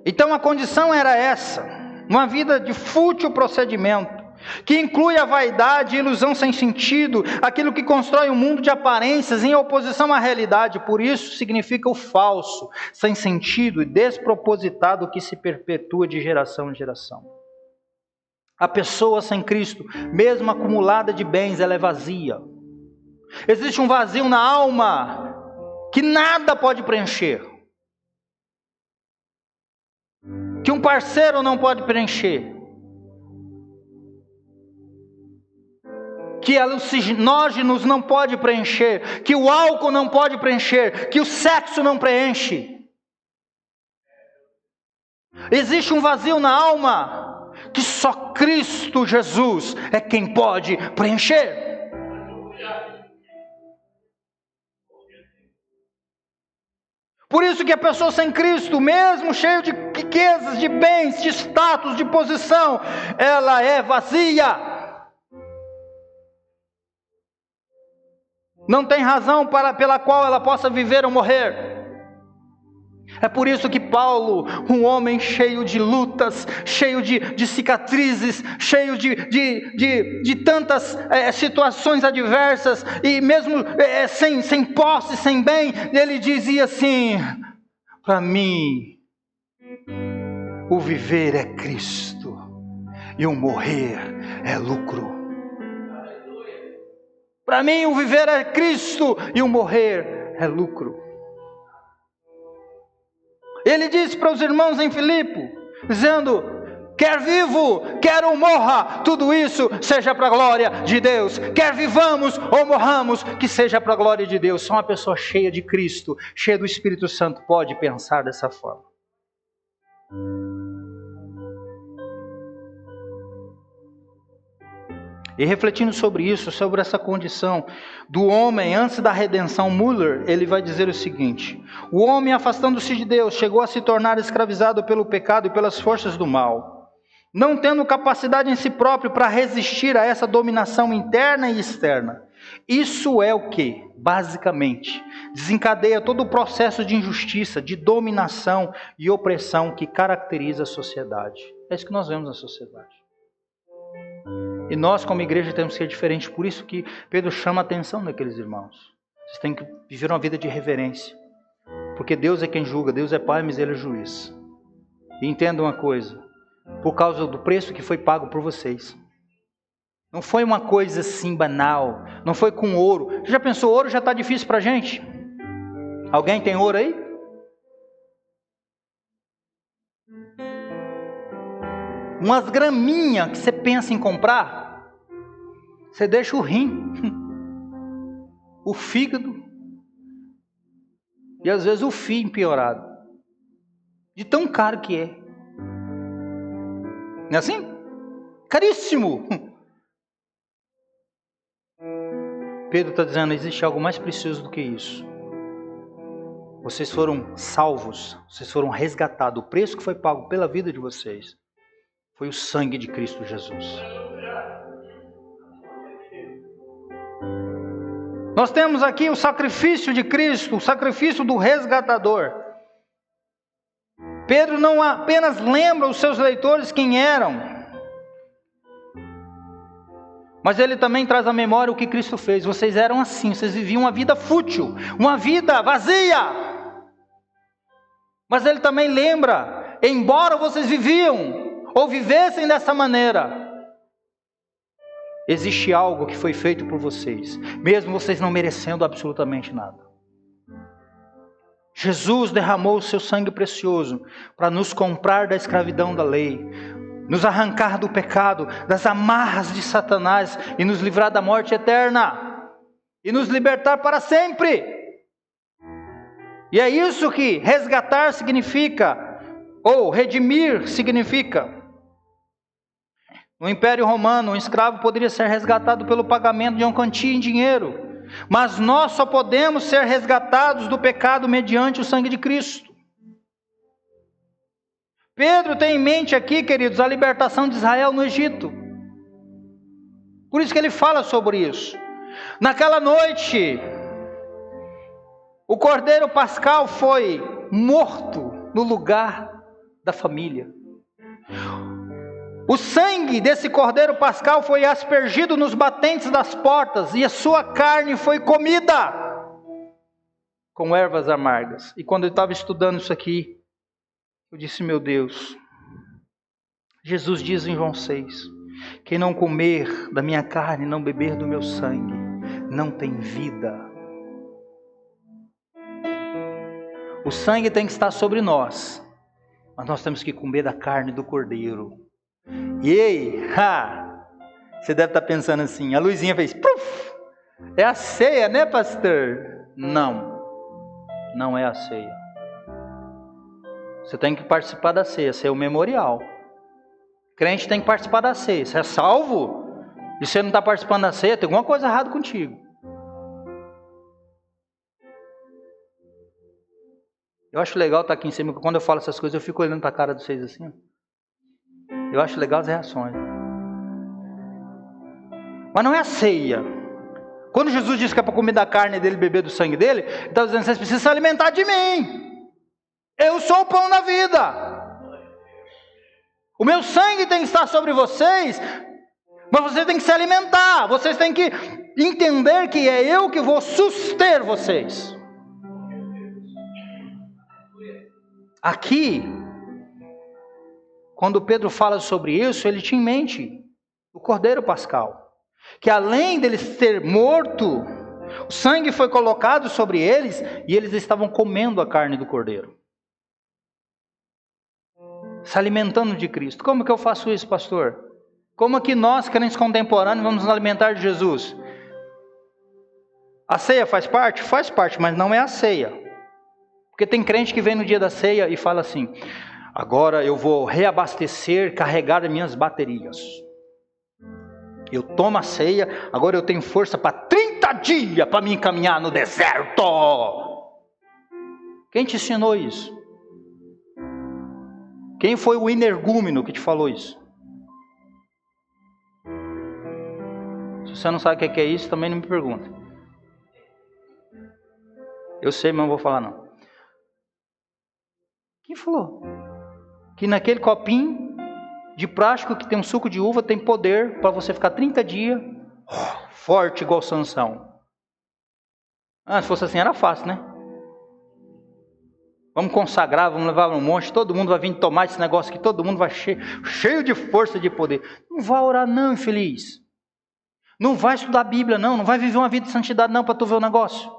Então a condição era essa, uma vida de fútil procedimento, que inclui a vaidade e ilusão sem sentido, aquilo que constrói um mundo de aparências em oposição à realidade. Por isso significa o falso, sem sentido e despropositado que se perpetua de geração em geração. A pessoa sem Cristo, mesmo acumulada de bens, ela é vazia. Existe um vazio na alma que nada pode preencher, que um parceiro não pode preencher, que alucinógenos não pode preencher, que o álcool não pode preencher, que o sexo não preenche. Existe um vazio na alma que só Cristo Jesus é quem pode preencher. Por isso que a pessoa sem Cristo, mesmo cheia de riquezas, de bens, de status, de posição, ela é vazia. Não tem razão pela qual ela possa viver ou morrer. É por isso que Paulo, um homem cheio de lutas, cheio de cicatrizes, cheio de tantas situações adversas, e mesmo sem posse, sem bem, ele dizia assim: para mim, o viver é Cristo, e o morrer é lucro. Para mim o viver é Cristo e o morrer é lucro. Ele disse para os irmãos em Filipe, dizendo: quer vivo, quer ou morra, tudo isso seja para a glória de Deus. Quer vivamos ou morramos, que seja para a glória de Deus. Só uma pessoa cheia de Cristo, cheia do Espírito Santo, pode pensar dessa forma. E refletindo sobre isso, sobre essa condição do homem antes da redenção, Müller, ele vai dizer o seguinte: o homem, afastando-se de Deus, chegou a se tornar escravizado pelo pecado e pelas forças do mal, não tendo capacidade em si próprio para resistir a essa dominação interna e externa. Isso é o que, basicamente, desencadeia todo o processo de injustiça, de dominação e opressão que caracteriza a sociedade. É isso que nós vemos na sociedade. E nós, como igreja, temos que ser diferentes. Por isso que Pedro chama a atenção daqueles irmãos. Vocês têm que viver uma vida de reverência. Porque Deus é quem julga, Deus é Pai, mas Ele é juiz. E entenda uma coisa, por causa do preço que foi pago por vocês. Não foi uma coisa assim banal, não foi com ouro. Você já pensou, ouro já está difícil para a gente? Alguém tem ouro aí? Umas graminhas que você pensa em comprar, você deixa o rim, o fígado e às vezes o fio empeorado, de tão caro que é. Não é assim? Caríssimo. Pedro está dizendo, existe algo mais precioso do que isso. Vocês foram salvos, vocês foram resgatados. O preço que foi pago pela vida de vocês foi o sangue de Cristo Jesus. Nós temos aqui o sacrifício de Cristo, o sacrifício do resgatador. Pedro não apenas lembra os seus leitores quem eram, mas ele também traz à memória o que Cristo fez. Vocês eram assim, vocês viviam uma vida fútil, uma vida vazia. Mas ele também lembra, embora vocês viviam ou vivessem dessa maneira, existe algo que foi feito por vocês, mesmo vocês não merecendo absolutamente nada. Jesus derramou o seu sangue precioso para nos comprar da escravidão da lei, nos arrancar do pecado, das amarras de Satanás e nos livrar da morte eterna e nos libertar para sempre. E é isso que resgatar significa, ou redimir significa. No Império Romano, um escravo poderia ser resgatado pelo pagamento de uma quantia em dinheiro, mas nós só podemos ser resgatados do pecado mediante o sangue de Cristo. Pedro tem em mente aqui, queridos, a libertação de Israel no Egito. Por isso que ele fala sobre isso. Naquela noite, o Cordeiro Pascal foi morto no lugar da família. O sangue desse Cordeiro Pascal foi aspergido nos batentes das portas e a sua carne foi comida com ervas amargas. E quando eu estava estudando isso aqui, eu disse, meu Deus, Jesus diz em João 6, quem não comer da minha carne, não beber do meu sangue, não tem vida. O sangue tem que estar sobre nós, mas nós temos que comer da carne do Cordeiro. E ei, você deve estar pensando assim, a luzinha fez, puf, é a ceia, né, pastor? Não, não é a ceia. Você tem que participar da ceia, ceia é o memorial. Crente tem que participar da ceia. Você é salvo e você não está participando da ceia, tem alguma coisa errada contigo. Eu acho legal estar aqui em cima, porque quando eu falo essas coisas, eu fico olhando para a cara de vocês assim. Eu acho legal as reações. Mas não é a ceia. Quando Jesus disse que é para comer da carne dele e beber do sangue dele, ele está dizendo, vocês precisam se alimentar de mim. Eu sou o pão da vida. O meu sangue tem que estar sobre vocês, mas vocês têm que se alimentar. Vocês têm que entender que é eu que vou suster vocês. Aqui, quando Pedro fala sobre isso, ele tinha em mente o Cordeiro Pascal, que além dele ser morto, o sangue foi colocado sobre eles e eles estavam comendo a carne do Cordeiro, se alimentando de Cristo. Como que eu faço isso, pastor? Como que nós, crentes contemporâneos, vamos nos alimentar de Jesus? A ceia faz parte? Faz parte, mas não é a ceia. Porque tem crente que vem no dia da ceia e fala assim, agora eu vou reabastecer, carregar minhas baterias. Eu tomo a ceia, agora eu tenho força para 30 dias para me encaminhar no deserto. Quem te ensinou isso? Quem foi o energúmeno que te falou isso? Se você não sabe o que é isso, também não me pergunta. Eu sei, mas não vou falar não. Quem falou? Que naquele copinho de plástico que tem um suco de uva tem poder para você ficar 30 dias forte igual Sansão. Se fosse assim era fácil, né? Vamos consagrar, vamos levar um monte, todo mundo vai vir tomar esse negócio aqui, todo mundo vai cheio de força e de poder. Não vai orar não, infeliz. Não vai estudar a Bíblia não, não vai viver uma vida de santidade não para tu ver o negócio.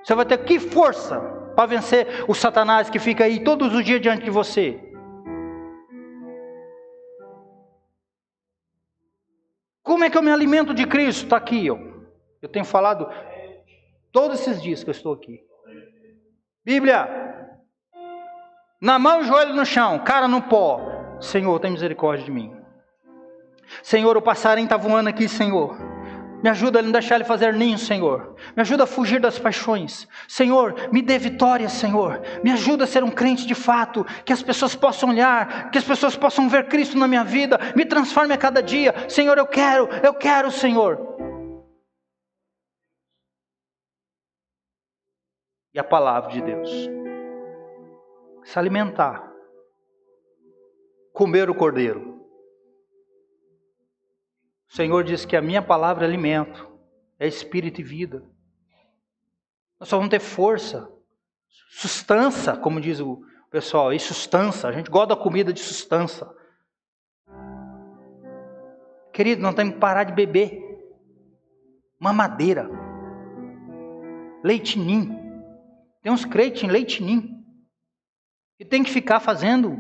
Você vai ter que força para vencer o Satanás que fica aí todos os dias diante de você. Como é que eu me alimento de Cristo? Está aqui, ó. Eu tenho falado todos esses dias que eu estou aqui. Bíblia, na mão, joelho no chão, cara no pó. Senhor, tem misericórdia de mim. Senhor, o passarinho está voando aqui, Senhor. Me ajuda a não deixar ele fazer ninho, Senhor. Me ajuda a fugir das paixões. Senhor, me dê vitória, Senhor. Me ajuda a ser um crente de fato. Que as pessoas possam olhar. Que as pessoas possam ver Cristo na minha vida. Me transforme a cada dia. Senhor, eu quero, Senhor. E a palavra de Deus. Se alimentar. Comer o cordeiro. O Senhor diz que a minha palavra é alimento, é espírito e vida. Nós só vamos ter força, sustância, como diz o pessoal, e sustância. A gente gosta da comida de sustância. Querido, nós temos que parar de beber mamadeira, leitinho. Tem uns crentes em leitinho que tem que ficar fazendo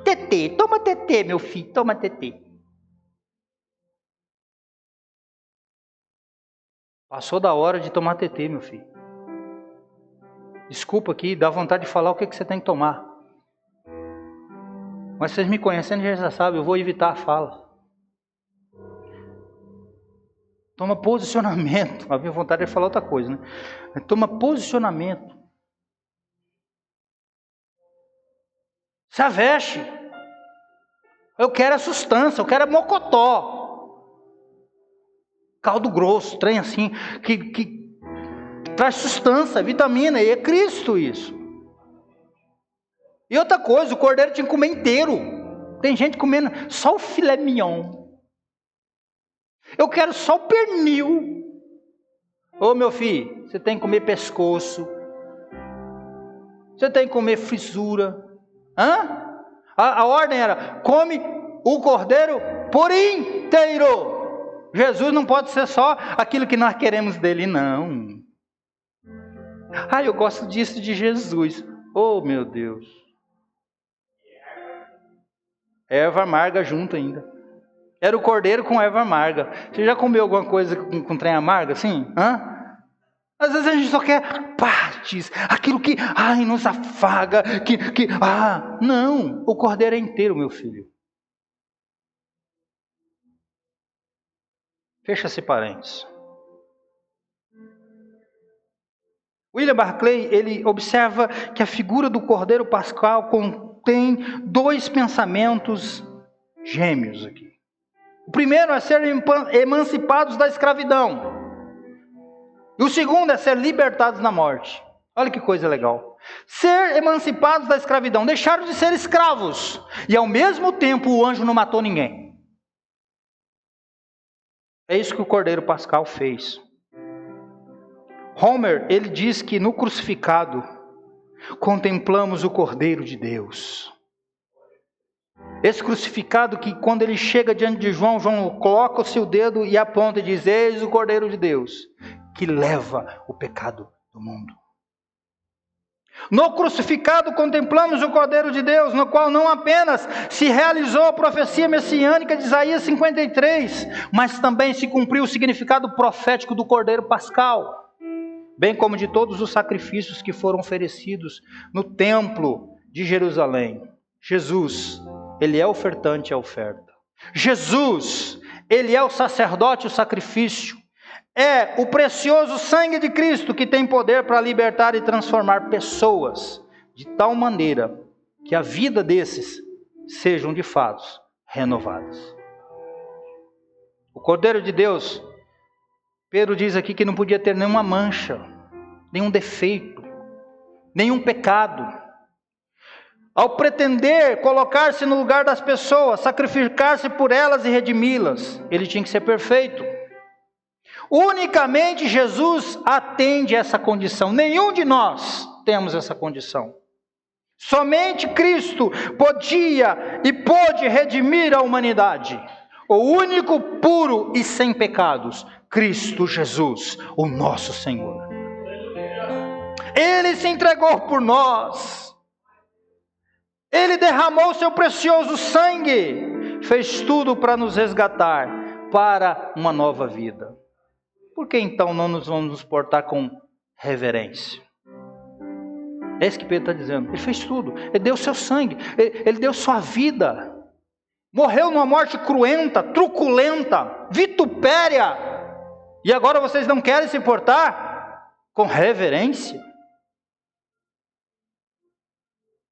tetê. Toma tetê, meu filho, toma tetê. Passou da hora de tomar tetê, meu filho. Desculpa aqui, dá vontade de falar o que você tem que tomar. Mas vocês me conhecendo já sabem, eu vou evitar a fala. Toma posicionamento. A minha vontade é falar outra coisa, né? Toma posicionamento. Se aveste. Eu quero a sustância, eu quero a mocotó. Caldo grosso, trem assim, que traz sustância, vitamina, e é Cristo isso. E outra coisa, o cordeiro tinha que comer inteiro. Tem gente comendo só o filé mignon. Eu quero só o pernil. Ô meu filho, você tem que comer pescoço. Você tem que comer fissura. A ordem era, come o cordeiro por inteiro. Jesus não pode ser só aquilo que nós queremos dele, não. Eu gosto disso de Jesus. Oh, meu Deus. Erva amarga junto ainda. Era o cordeiro com erva amarga. Você já comeu alguma coisa com trem amargo assim? Às vezes a gente só quer partes, aquilo que nos afaga, não, o cordeiro é inteiro, meu filho. Fecha-se parênteses. William Barclay, ele observa que a figura do Cordeiro Pascal contém dois pensamentos gêmeos aqui. O primeiro é ser emancipados da escravidão. E o segundo é ser libertados da morte. Olha que coisa legal. Ser emancipados da escravidão, deixaram de ser escravos. E ao mesmo tempo o anjo não matou ninguém. É isso que o Cordeiro Pascal fez. Homer, ele diz que no crucificado contemplamos o Cordeiro de Deus. Esse crucificado que quando ele chega diante de João, João coloca o seu dedo e aponta e diz, eis o Cordeiro de Deus, que leva o pecado do mundo. No crucificado contemplamos o Cordeiro de Deus, no qual não apenas se realizou a profecia messiânica de Isaías 53, mas também se cumpriu o significado profético do Cordeiro Pascal, bem como de todos os sacrifícios que foram oferecidos no templo de Jerusalém. Jesus, ele é ofertante à oferta. Jesus Ele é o sacerdote, o sacrifício. É o precioso sangue de Cristo que tem poder para libertar e transformar pessoas de tal maneira que a vida desses sejam de fato renovadas. O Cordeiro de Deus, Pedro diz aqui que não podia ter nenhuma mancha, nenhum defeito, nenhum pecado. Ao pretender colocar-se no lugar das pessoas, sacrificar-se por elas e redimi-las, ele tinha que ser perfeito. Unicamente Jesus atende essa condição. Nenhum de nós temos essa condição. Somente Cristo podia e pôde redimir a humanidade. O único puro e sem pecados, Cristo Jesus, o nosso Senhor. Ele se entregou por nós. Ele derramou seu precioso sangue. Fez tudo para nos resgatar para uma nova vida. Por que então não nos vamos nos portar com reverência? É isso que Pedro está dizendo. Ele fez tudo. Ele deu seu sangue. Ele deu sua vida. Morreu numa morte cruenta, truculenta, vitupérea. E agora vocês não querem se portar com reverência?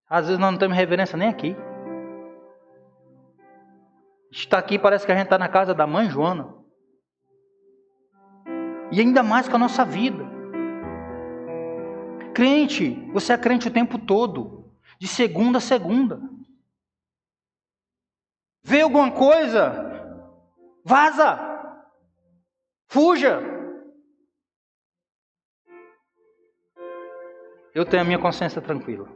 Às vezes nós não temos reverência nem aqui. A gente está aqui, parece que a gente está na casa da mãe Joana. E ainda mais com a nossa vida. Crente, você é crente o tempo todo, de segunda a segunda. Vê alguma coisa, vaza, fuja. Eu tenho a minha consciência tranquila,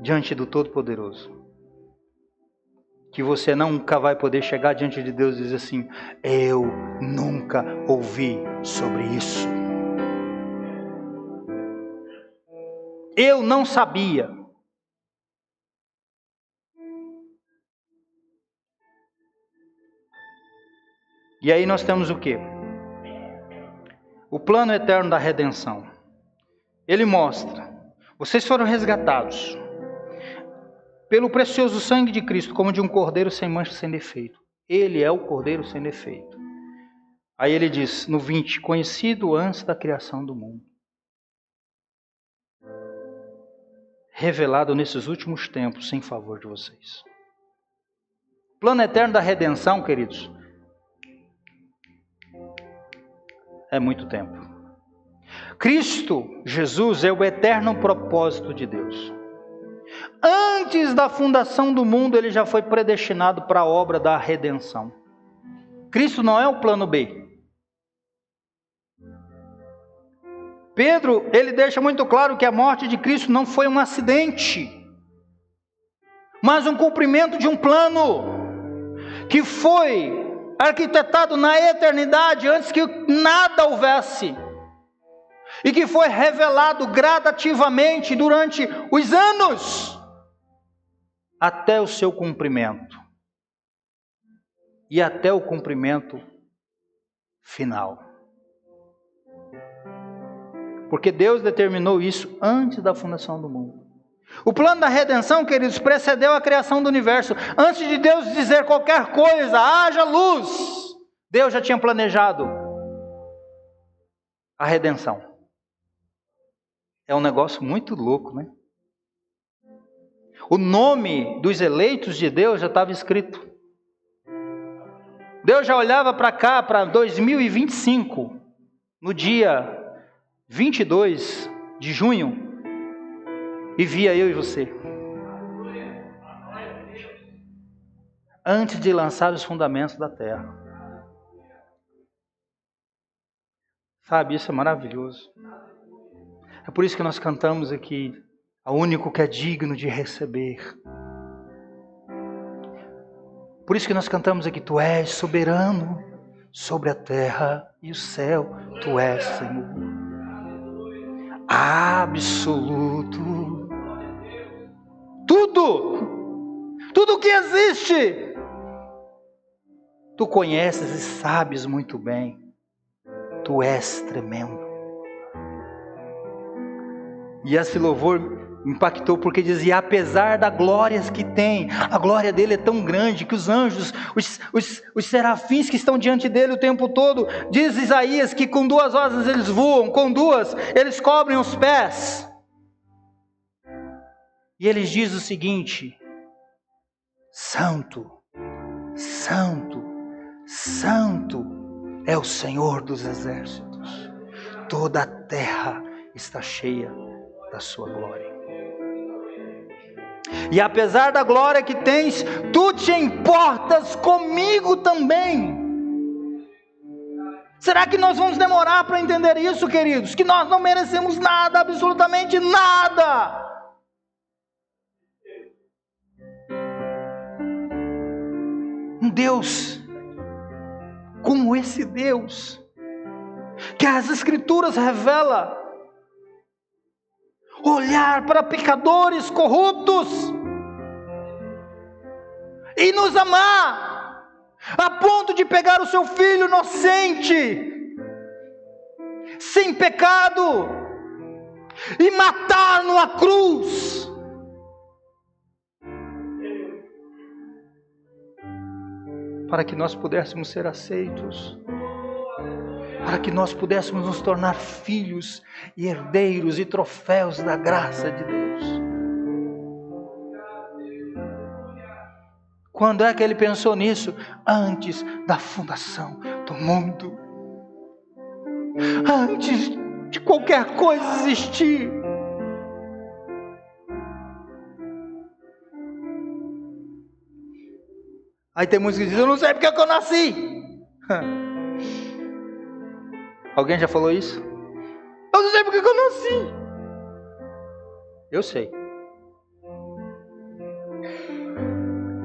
diante do Todo-Poderoso, que você nunca vai poder chegar diante de Deus e dizer assim: eu nunca ouvi sobre isso. Eu não sabia. E aí nós temos o quê? O plano eterno da redenção. Ele mostra: vocês foram resgatados pelo precioso sangue de Cristo, como de um cordeiro sem mancha, sem defeito. Ele é o cordeiro sem defeito. Aí ele diz no 20, conhecido antes da criação do mundo, revelado nesses últimos tempos em favor de vocês. Plano eterno da redenção, queridos, é muito tempo. Cristo, Jesus, é o eterno propósito de Deus. Antes da fundação do mundo, ele já foi predestinado para a obra da redenção. Cristo não é o plano B. Pedro, ele deixa muito claro que a morte de Cristo não foi um acidente, mas um cumprimento de um plano que foi arquitetado na eternidade, antes que nada houvesse, e que foi revelado gradativamente durante os anos, até o seu cumprimento, e até o cumprimento final. Porque Deus determinou isso antes da fundação do mundo. O plano da redenção, queridos, precedeu a criação do universo. Antes de Deus dizer qualquer coisa, haja luz, Deus já tinha planejado a redenção. É um negócio muito louco, né? O nome dos eleitos de Deus já estava escrito. Deus já olhava para cá, para 2025, no dia 22 de junho, e via eu e você. Antes de lançar os fundamentos da terra. Sabe, isso é maravilhoso. É por isso que nós cantamos aqui: ao único que é digno de receber. Por isso que nós cantamos aqui: tu és soberano sobre a terra e o céu, tu és Senhor absoluto. Tudo que existe, tu conheces e sabes muito bem. Tu és tremendo. E esse louvor impactou porque dizia, apesar da glória que tem, a glória dele é tão grande que os anjos, os serafins que estão diante dele o tempo todo, diz Isaías que com 2 asas eles voam, com 2 eles cobrem os pés. E eles dizem o seguinte: Santo, Santo, Santo é o Senhor dos exércitos, toda a terra está cheia da sua glória. E apesar da glória que tens, tu te importas comigo também. Será que nós vamos demorar para entender isso, queridos? Que nós não merecemos nada, absolutamente nada. Um Deus como esse Deus, que as Escrituras revelam, olhar para pecadores corruptos e nos amar, a ponto de pegar o seu filho inocente, sem pecado, e matar numa cruz. Para que nós pudéssemos ser aceitos, para que nós pudéssemos nos tornar filhos e herdeiros e troféus da graça de Deus. Quando é que ele pensou nisso? Antes da fundação do mundo. Antes de qualquer coisa existir. Aí tem muitos que dizem, eu não sei porque que eu nasci. Alguém já falou isso? Eu não sei porque que eu nasci. Eu sei.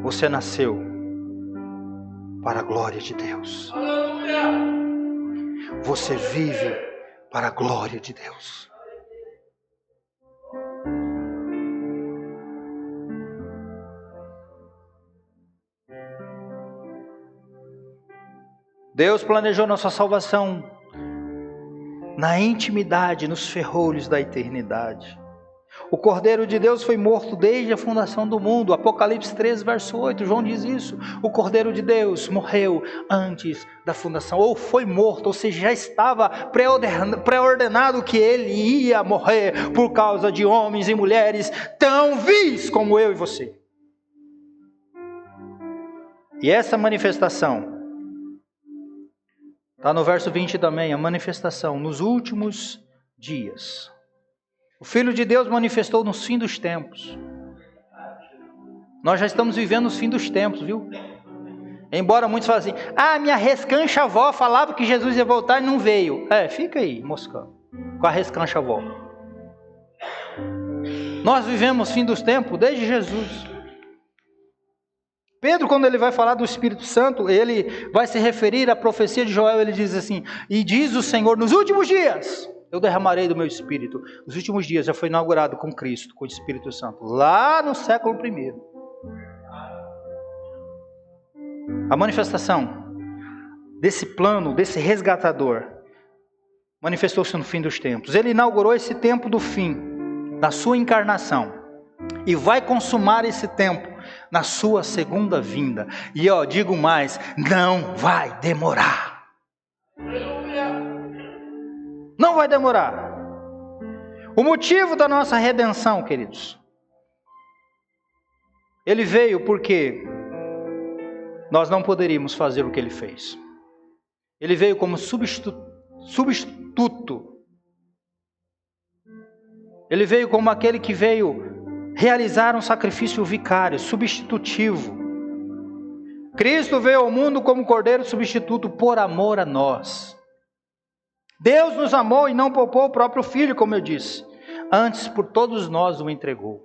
Você nasceu para a glória de Deus. Você vive para a glória de Deus. Deus planejou nossa salvação na intimidade, nos ferrolhos da eternidade. O Cordeiro de Deus foi morto desde a fundação do mundo. Apocalipse 13, verso 8, João diz isso. O Cordeiro de Deus morreu antes da fundação, ou foi morto, ou seja, já estava pré-ordenado que ele ia morrer por causa de homens e mulheres tão vis como eu e você. E essa manifestação está no verso 20 também, a manifestação nos últimos dias. O Filho de Deus manifestou no fim dos tempos. Nós já estamos vivendo os fins dos tempos, viu? Embora muitos falem assim, minha rescancha avó falava que Jesus ia voltar e não veio. Fica aí, moscando, com a rescancha avó. Nós vivemos o fim dos tempos desde Jesus. Pedro, quando ele vai falar do Espírito Santo, ele vai se referir à profecia de Joel, ele diz assim, e diz o Senhor, nos últimos dias, eu derramarei do meu Espírito. Os últimos dias já foi inaugurado com Cristo, com o Espírito Santo, lá no século I. A manifestação desse plano, desse resgatador, manifestou-se no fim dos tempos. Ele inaugurou esse tempo do fim, na sua encarnação, e vai consumar esse tempo na sua segunda vinda. E digo mais, não vai demorar. Não vai demorar. O motivo da nossa redenção, queridos, ele veio porque nós não poderíamos fazer o que ele fez. Ele veio como substituto. Ele veio como aquele que veio realizar um sacrifício vicário, substitutivo. Cristo veio ao mundo como cordeiro substituto por amor a nós. Deus nos amou e não poupou o próprio Filho, como eu disse. Antes, por todos nós o entregou.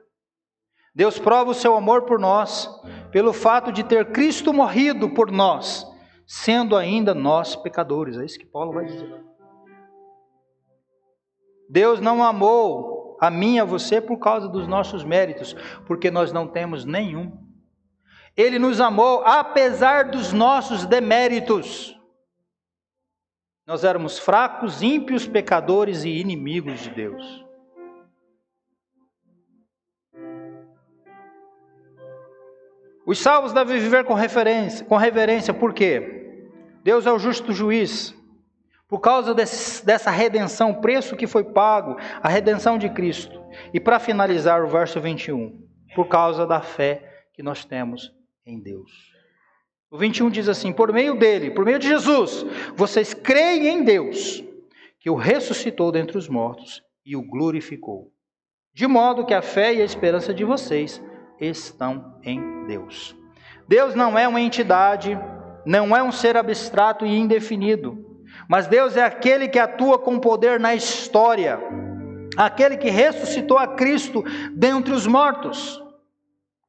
Deus prova o seu amor por nós, pelo fato de ter Cristo morrido por nós, sendo ainda nós pecadores. É isso que Paulo vai dizer. Deus não amou a mim e a você por causa dos nossos méritos, porque nós não temos nenhum. Ele nos amou apesar dos nossos deméritos. Nós éramos fracos, ímpios, pecadores e inimigos de Deus. Os salvos devem viver com reverência, por quê? Deus é o justo juiz. Por causa dessa redenção, o preço que foi pago, a redenção de Cristo. E para finalizar o verso 21, por causa da fé que nós temos em Deus. O 21 diz assim: por meio dele, por meio de Jesus, vocês creem em Deus, que o ressuscitou dentre os mortos e o glorificou. De modo que a fé e a esperança de vocês estão em Deus. Deus não é uma entidade, não é um ser abstrato e indefinido. Mas Deus é aquele que atua com poder na história, aquele que ressuscitou a Cristo dentre os mortos.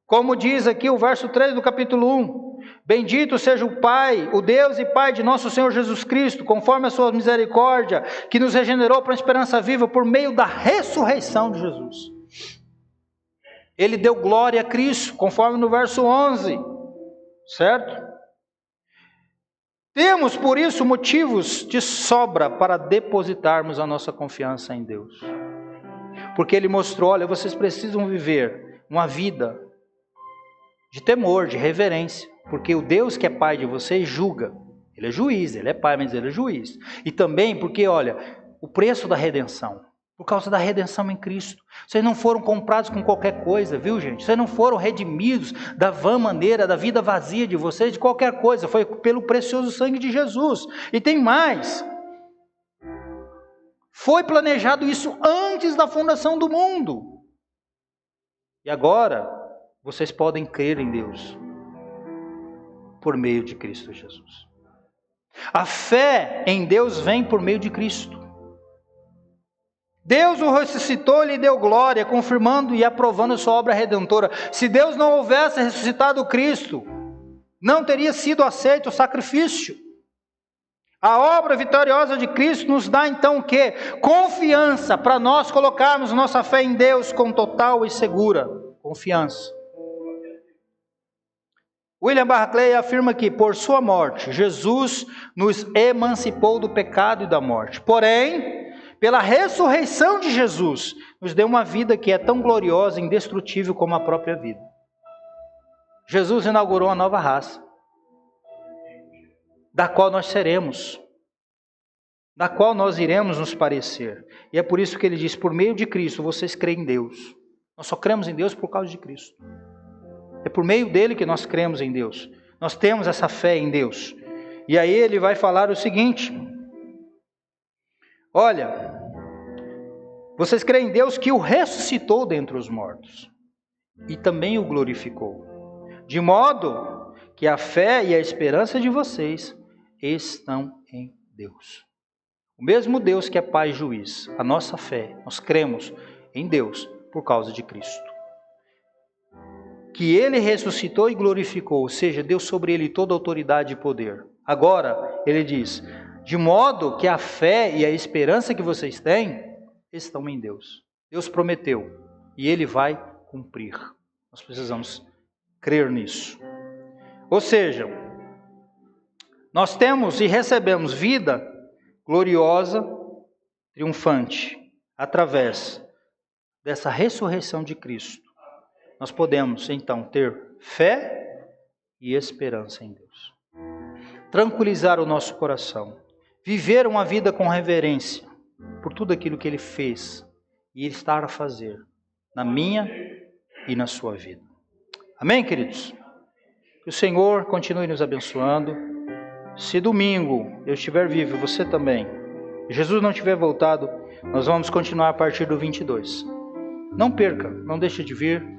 Como diz aqui o verso 3 do capítulo 1, bendito seja o Pai, o Deus e Pai de nosso Senhor Jesus Cristo, conforme a sua misericórdia, que nos regenerou para a esperança viva por meio da ressurreição de Jesus. Ele deu glória a Cristo, conforme no verso 11, certo? Temos, por isso, motivos de sobra para depositarmos a nossa confiança em Deus. Porque Ele mostrou, olha, vocês precisam viver uma vida de temor, de reverência. Porque o Deus que é Pai de vocês julga. Ele é juiz, Ele é Pai, mas Ele é juiz. E também porque, olha, o preço da redenção. Por causa da redenção em Cristo. Vocês não foram comprados com qualquer coisa, viu, gente? Vocês não foram redimidos da vã maneira, da vida vazia de vocês, de qualquer coisa. Foi pelo precioso sangue de Jesus. E tem mais. Foi planejado isso antes da fundação do mundo. E agora, vocês podem crer em Deus. Por meio de Cristo Jesus. A fé em Deus vem por meio de Cristo. Deus o ressuscitou e lhe deu glória, confirmando e aprovando a sua obra redentora. Se Deus não houvesse ressuscitado Cristo, não teria sido aceito o sacrifício. A obra vitoriosa de Cristo nos dá então o quê? Confiança para nós colocarmos nossa fé em Deus com total e segura confiança. William Barclay afirma que por sua morte, Jesus nos emancipou do pecado e da morte. Porém, pela ressurreição de Jesus, nos deu uma vida que é tão gloriosa e indestrutível como a própria vida. Jesus inaugurou uma nova raça, da qual nós seremos, da qual nós iremos nos parecer. E é por isso que ele diz, por meio de Cristo, vocês creem em Deus. Nós só cremos em Deus por causa de Cristo. É por meio dele que nós cremos em Deus. Nós temos essa fé em Deus. E aí ele vai falar o seguinte: olha, vocês creem em Deus que o ressuscitou dentre os mortos e também o glorificou, de modo que a fé e a esperança de vocês estão em Deus. O mesmo Deus que é Pai e juiz, a nossa fé, nós cremos em Deus por causa de Cristo. Que Ele ressuscitou e glorificou, ou seja, deu sobre Ele toda a autoridade e poder. Agora, Ele diz, de modo que a fé e a esperança que vocês têm estão em Deus. Deus prometeu e Ele vai cumprir. Nós precisamos crer nisso. Ou seja, nós temos e recebemos vida gloriosa, triunfante, através dessa ressurreição de Cristo. Nós podemos então ter fé e esperança em Deus. Tranquilizar o nosso coração. Viver uma vida com reverência por tudo aquilo que Ele fez e Ele está a fazer na minha e na sua vida. Amém, queridos? Que o Senhor continue nos abençoando. Se domingo eu estiver vivo e você também, e Jesus não tiver voltado, nós vamos continuar a partir do 22. Não perca, não deixe de vir.